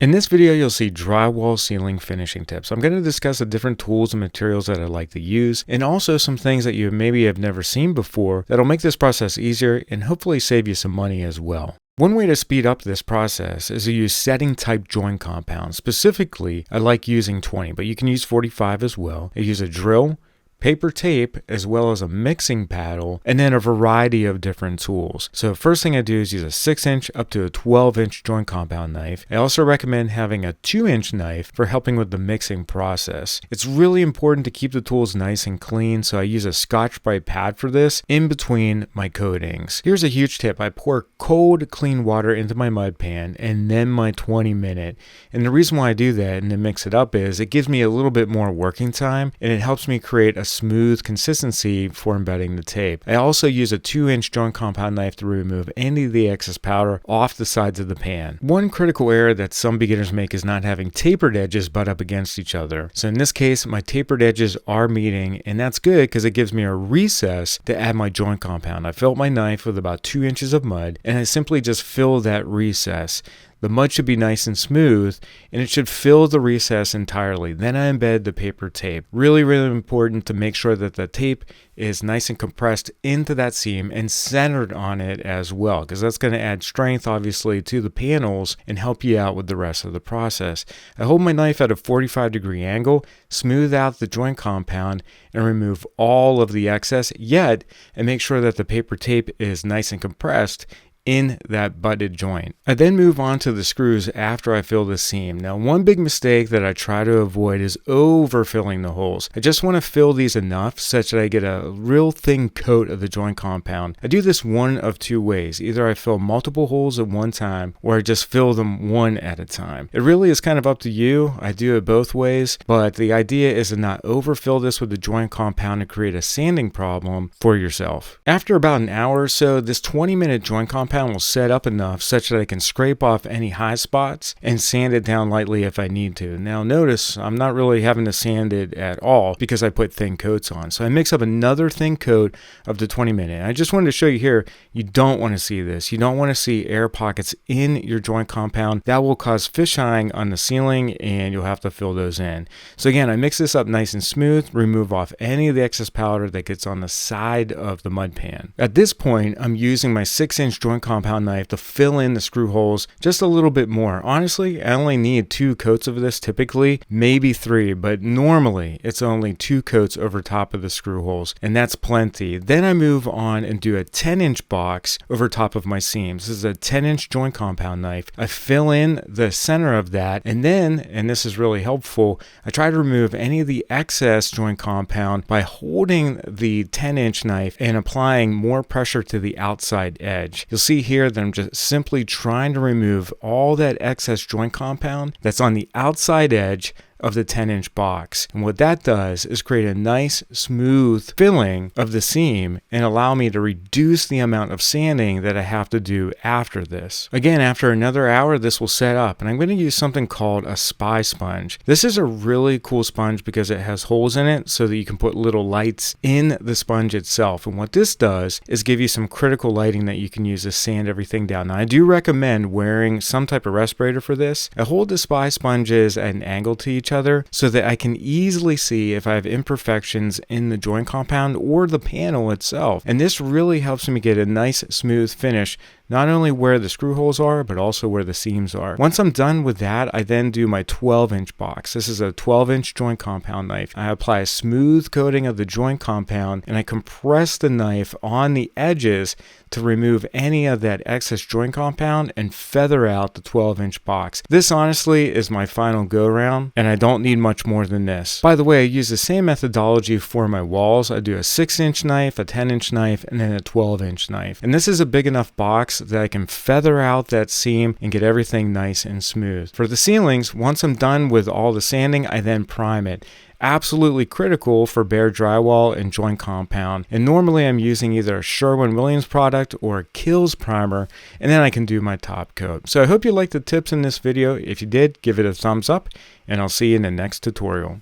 In this video, you'll see drywall ceiling finishing tips. I'm going to discuss the different tools and materials that I like to use, and also some things that you maybe have never seen before that'll make this process easier and hopefully save you some money as well. One way to speed up this process is to use setting type joint compounds. Specifically, I like using 20, but you can use 45 as well. I use a drill, paper tape, as well as a mixing paddle, and then a variety of different tools. So first thing I do is use a 6-inch up to a 12-inch joint compound knife. I also recommend having a 2-inch knife for helping with the mixing process. It's really important to keep the tools nice and clean, so I use a Scotch-Brite pad for this in between my coatings. Here's a huge tip. I pour cold, clean water into my mud pan and then my 20-minute. And the reason why I do that and then mix it up is it gives me a little bit more working time, and it helps me create a smooth consistency for embedding the tape. I also use a 2-inch joint compound knife to remove any of the excess powder off the sides of the pan. One critical error that some beginners make is not having tapered edges butt up against each other. So in this case, my tapered edges are meeting, and that's good because it gives me a recess to add my joint compound. I filled my knife with about 2 inches of mud, and I simply just fill that recess. The mud should be nice and smooth, and it should fill the recess entirely. Then I embed the paper tape. Really, really important to make sure that the tape is nice and compressed into that seam and centered on it as well, because that's going to add strength, obviously, to the panels and help you out with the rest of the process. I hold my knife at a 45-degree angle, smooth out the joint compound, and remove all of the excess, yet and make sure that the paper tape is nice and compressed in that butted joint. I then move on to the screws after I fill the seam. Now, one big mistake that I try to avoid is overfilling the holes. I just want to fill these enough such that I get a real thin coat of the joint compound. I do this one of two ways. Either I fill multiple holes at one time, or I just fill them one at a time. It really is kind of up to you. I do it both ways, but the idea is to not overfill this with the joint compound and create a sanding problem for yourself. After about an hour or so, this 20-minute joint compound will set up enough such that I can scrape off any high spots and sand it down lightly if I need to. Now notice I'm not really having to sand it at all because I put thin coats on. So I mix up another thin coat of the 20-minute. I just wanted to show you here, you don't want to see this. You don't want to see air pockets in your joint compound. That will cause fisheyeing on the ceiling, and you'll have to fill those in. So again, I mix this up nice and smooth, remove off any of the excess powder that gets on the side of the mud pan. At this point, I'm using my 6-inch joint compound knife to fill in the screw holes just a little bit more. Honestly, I only need 2 coats of this typically, maybe 3, but normally it's only 2 coats over top of the screw holes, and that's plenty. Then I move on and do a 10-inch box over top of my seams. This is a 10-inch joint compound knife. I fill in the center of that, and then, and this is really helpful, I try to remove any of the excess joint compound by holding the 10-inch knife and applying more pressure to the outside edge. You'll see here that I'm just simply trying to remove all that excess joint compound that's on the outside edge of the 10-inch box. And what that does is create a nice smooth filling of the seam and allow me to reduce the amount of sanding that I have to do after this. Again, after another hour, this will set up, and I'm going to use something called a spy sponge. This is a really cool sponge because it has holes in it so that you can put little lights in the sponge itself. And what this does is give you some critical lighting that you can use to sand everything down. Now, I do recommend wearing some type of respirator for this. I hold the spy sponges at an angle to each other so that I can easily see if I have imperfections in the joint compound or the panel itself. And this really helps me get a nice smooth finish, not only where the screw holes are, but also where the seams are. Once I'm done with that, I then do my 12-inch box. This is a 12-inch joint compound knife. I apply a smooth coating of the joint compound, and I compress the knife on the edges to remove any of that excess joint compound and feather out the 12-inch box. This honestly is my final go-round, and I don't need much more than this. By the way, I use the same methodology for my walls. I do a 6-inch knife, a 10-inch knife, and then a 12-inch knife. And this is a big enough box that I can feather out that seam and get everything nice and smooth. For the ceilings, once I'm done with all the sanding, I then prime it. Absolutely critical for bare drywall and joint compound. And normally I'm using either a Sherwin-Williams product or a Kills primer, and then I can do my top coat. So I hope you liked the tips in this video. If you did, give it a thumbs up, and I'll see you in the next tutorial.